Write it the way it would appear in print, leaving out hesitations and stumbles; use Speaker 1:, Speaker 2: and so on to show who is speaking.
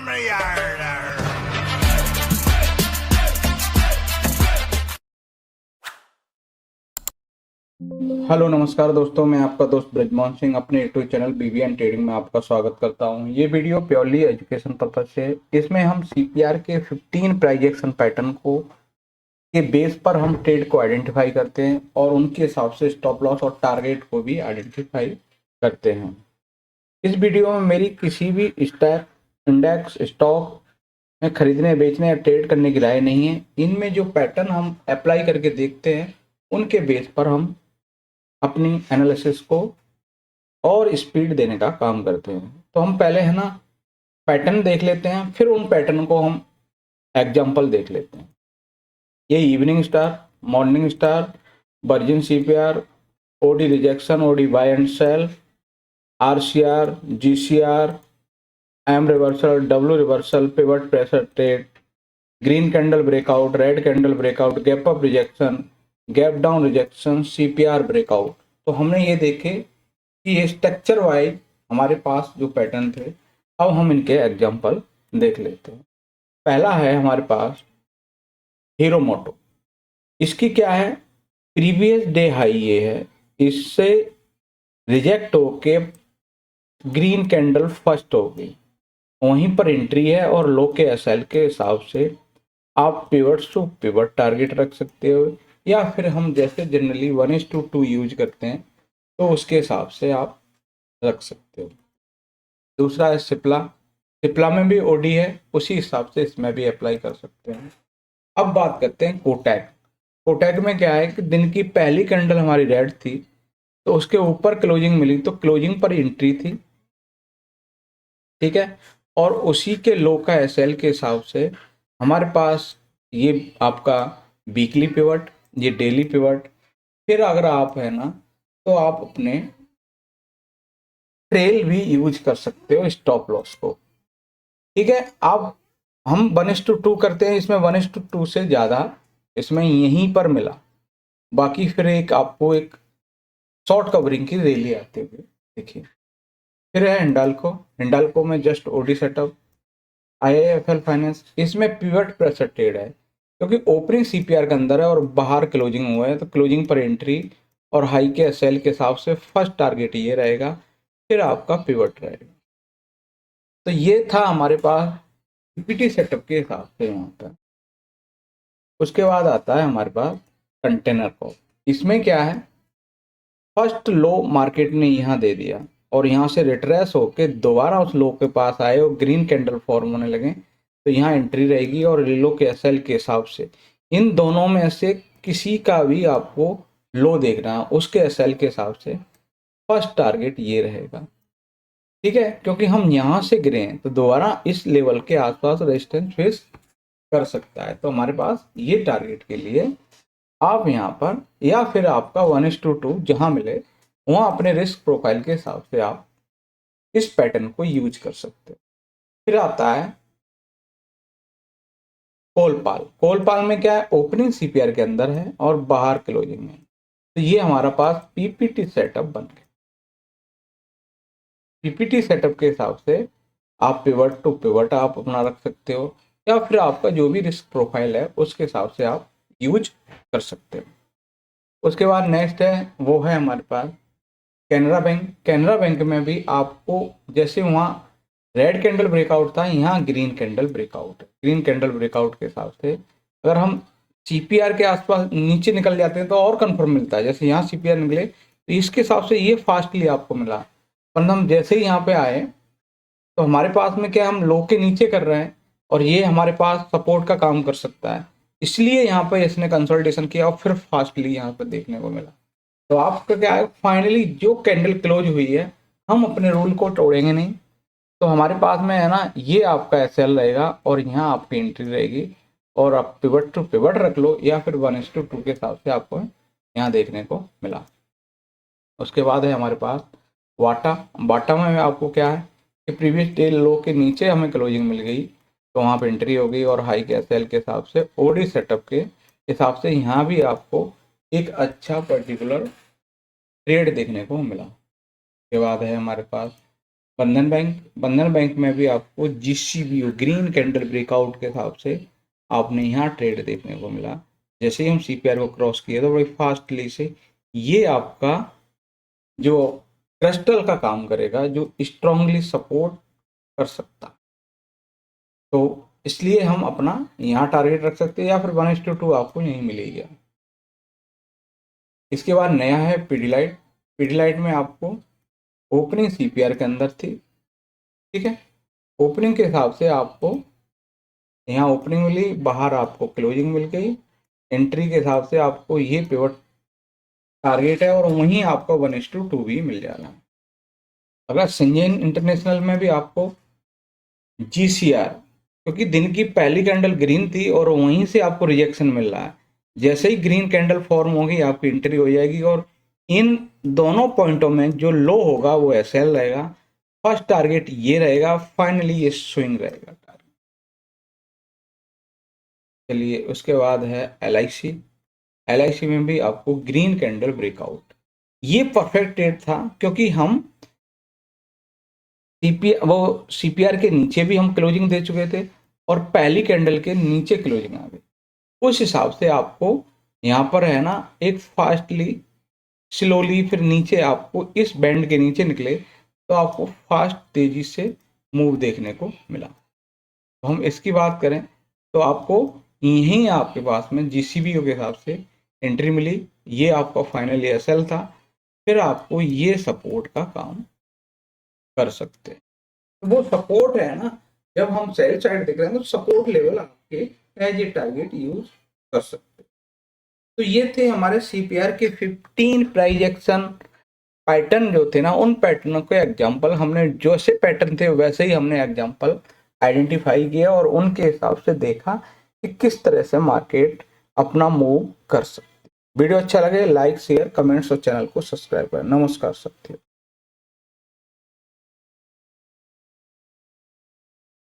Speaker 1: Hello नमस्कार दोस्तों, मैं आपका दोस्त ब्रजमोहन सिंह अपने यूट्यूब चैनल बीवीएन ट्रेडिंग में आपका स्वागत करता हूं। ये वीडियो प्योरली एजुकेशन पर्पज से है। इसमें हम सीपीआर के 15 प्राइस एक्शन पैटर्न को के बेस पर हम ट्रेड को आइडेंटिफाई करते हैं और उनके हिसाब से स्टॉप लॉस और टारगेट को भी आइडेंटिफाई करते हैं। इस वीडियो में मेरी किसी भी स्टॉक, इंडेक्स, स्टॉक में खरीदने, बेचने या ट्रेड करने की राय नहीं है। इनमें जो पैटर्न हम अप्लाई करके देखते हैं उनके बेस पर हम अपनी एनालिसिस को और स्पीड देने का काम करते हैं। तो हम पहले है ना पैटर्न देख लेते हैं, फिर उन पैटर्न को हम एग्जांपल देख लेते हैं। ये evening star, morning star, virgin CPR, OD rejection, OD buy and sell, RCR, GCR, M reversal, W reversal, pivot pressure trade, green candle breakout, red candle breakout, gap up rejection, gap down rejection, CPR breakout. तो हमने ये देखे कि ये structure wise हमारे पास जो pattern थे। अब हम इनके एग्जांपल देख लेते हैं। पहला है हमारे पास हीरो मोटो। इसकी क्या है, प्रीवियस डे हाई ये है, इससे रिजेक्ट होके ग्रीन कैंडल फर्स्ट हो गई, वहीं पर एंट्री है और लो के एसएल के हिसाब से आप पिवट टू पिवट टारगेट रख सकते हो, या फिर हम जैसे जनरली 1:2 यूज करते हैं तो उसके हिसाब से आप रख सकते हो। दूसरा है सिप्ला। सिप्ला में भी ओडी है, उसी हिसाब से इसमें भी अप्लाई कर सकते हैं। अब बात करते हैं कोटैक। कोटैक में क्या है कि दिन की पहली कैंडल हमारी रेड थी, तो उसके ऊपर क्लोजिंग मिली, तो क्लोजिंग पर एंट्री थी, ठीक है। और उसी के लो का एसएल के हिसाब से हमारे पास ये आपका वीकली पिवट, ये डेली पिवट। फिर अगर आप है ना तो आप अपने ट्रेल भी यूज कर सकते हो स्टॉप लॉस को, ठीक है। अब हम 1:2 करते हैं, इसमें 1:2 से ज़्यादा इसमें यहीं पर मिला, बाकी फिर एक आपको एक शॉर्ट कवरिंग की रैली आते हुए देखिए। फिर है हिंडाल्को। हिंडाल्को में just OD setup, IIFL finance, इसमें पिवट प्रेशर ट्रेड है क्योंकि ओपनिंग सीपीआर के अंदर है और बाहर क्लोजिंग हुआ है, तो क्लोजिंग पर एंट्री और हाई के सेल के हिसाब से फर्स्ट टारगेट ये रहेगा, फिर आपका पिवट रहेगा। तो ये था हमारे पास पीपीटी सेटअप के हिसाब से यहाँ पर। उसके बाद आता है हमारे पास कंटेनर को। इसमें क्या है, फर्स्ट लो मार्केट ने यहाँ दे दिया और यहाँ से रिट्रेस होके दोबारा उस लो के पास आए और ग्रीन कैंडल फॉर्म होने लगे, तो यहाँ एंट्री रहेगी और लो के एसएल के हिसाब से इन दोनों में से किसी का भी आपको लो देखना है, उसके एसएल के हिसाब से फर्स्ट टारगेट ये रहेगा, ठीक है। क्योंकि हम यहाँ से गिरे हैं तो दोबारा इस लेवल के आसपास रेजिस्टेंस फेस कर सकता है, तो हमारे पास ये टारगेट के लिए आप यहाँ पर या फिर आपका 1:2 जहाँ मिले वहाँ अपने रिस्क प्रोफाइल के हिसाब से आप इस पैटर्न को यूज कर सकते हो। फिर आता है कोलपाल। कोलपाल में क्या है, ओपनिंग सीपीआर के अंदर है और बाहर क्लोजिंग में, तो ये हमारा पास पीपीटी सेटअप बन गया। पीपीटी सेटअप के हिसाब से आप पिवट टू पिवट आप अपना रख सकते हो, या फिर आपका जो भी रिस्क प्रोफाइल है उसके हिसाब से आप यूज कर सकते हो। उसके बाद नेक्स्ट है वो है हमारे पास कैनरा बैंक। कैनरा बैंक में भी आपको जैसे वहाँ रेड कैंडल ब्रेकआउट था, यहाँ ग्रीन कैंडल ब्रेकआउट है। ग्रीन कैंडल ब्रेकआउट के हिसाब से अगर हम सीपीआर के आसपास नीचे निकल जाते हैं तो और कंफर्म मिलता है, जैसे यहाँ सीपीआर निकले तो इसके हिसाब से ये फास्टली आपको मिला, पर हम जैसे ही यहाँ पे आए तो हमारे पास में क्या, हम लो के नीचे कर रहे हैं और ये हमारे पास सपोर्ट का काम कर सकता है, इसलिए यहाँ पे इसने कंसोलिडेशन किया और फिर फास्टली यहाँ पे देखने को मिला। तो आपका क्या है, फाइनली जो कैंडल क्लोज हुई है हम अपने रूल को तोड़ेंगे नहीं, तो हमारे पास में है ना ये आपका एसएल रहेगा और यहाँ आपकी एंट्री रहेगी, और आप पिवट टू पिवट रख लो या फिर 1:2 के हिसाब से आपको यहाँ देखने को मिला। उसके बाद है हमारे पास वाटा। बाटा में आपको क्या है कि प्रीवियस डे लो के नीचे हमें क्लोजिंग मिल गई, तो वहाँ पर एंट्री हो गई और हाई के एसएल के हिसाब से ओडी सेटअप के हिसाब से यहाँ भी आपको एक अच्छा पर्टिकुलर ट्रेड देखने को मिला। उसके बाद है हमारे पास बंधन बैंक में भी आपको GCBO ग्रीन कैंडल ब्रेकआउट के हिसाब से आपने यहाँ ट्रेड देखने को मिला। जैसे ही हम CPR को क्रॉस किया तो बड़ी फास्टली से ये आपका जो क्रिस्टल का काम करेगा, जो स्ट्रांगली सपोर्ट कर सकता। तो इसलिए हम अपना यहाँ टारगेट रख सकते हैं या फिर 1:2 आपको यहीं मिलेगी। इसके बाद नया है पीडीलाइट। पीडीलाइट में आपको ओपनिंग CPR के अंदर थी, ठीक है। ओपनिंग के हिसाब से आपको यहाँ ओपनिंग मिली, बाहर आपको क्लोजिंग मिल गई। एंट्री के हिसाब से आपको ये पिवट टारगेट है और वहीं आपको 1:2 भी मिल जाएगा। अगर सिंजेन इंटरनेशनल में भी आपको GCR, क्योंकि दिन की पहली कैंडल ग्रीन थी और वहीं से आपको रिजेक्शन मिल रहा है। जैसे ही ग्रीन कैंडल फॉर्म होगी आपकी एंट्री हो जाएगी और इन दोनों पॉइंटों में जो लो होगा वो SL रहेगा। फर्स्ट टारगेट ये रहेगा, फाइनली ये स्विंग रहेगा टारगेट। चलिए उसके बाद है LIC में भी आपको ग्रीन कैंडल ब्रेकआउट। ये परफेक्ट ट्रेड था क्योंकि हम CPR के नीचे भी हम क्लोजिंग दे चुके थे और पहली कैंडल के नीचे क्लोजिंग आ गई। उस हिसाब से आपको यहाँ पर है ना एक फास्टली स्लोली फिर नीचे आपको इस बैंड के नीचे निकले तो आपको फास्ट तेजी से मूव देखने को मिला। तो हम इसकी बात करें तो आपको यहीं आपके पास में GCBO के हिसाब से एंट्री मिली। ये आपका फाइनल SL था, फिर आपको ये सपोर्ट का काम कर सकते हैं। तो वो सपोर्ट है ना, जब हम सेल साइड देख रहे हैं तो सपोर्ट लेवल आपके एज ए टारगेट यूज कर सकते हैं। तो ये थे हमारे CPR के 15 प्राइस एक्शन पैटर्न जो थे ना, उन पैटर्नों के एग्जांपल हमने जैसे पैटर्न थे वैसे ही हमने एग्जांपल आइडेंटिफाई किया और उनके हिसाब से देखा कि किस तरह से मार्केट अपना मूव कर सकती है। वीडियो अच्छा लगे लाइक शेयर कमेंट्स और चैनल को सब्सक्राइब करें। नमस्कार साथियों।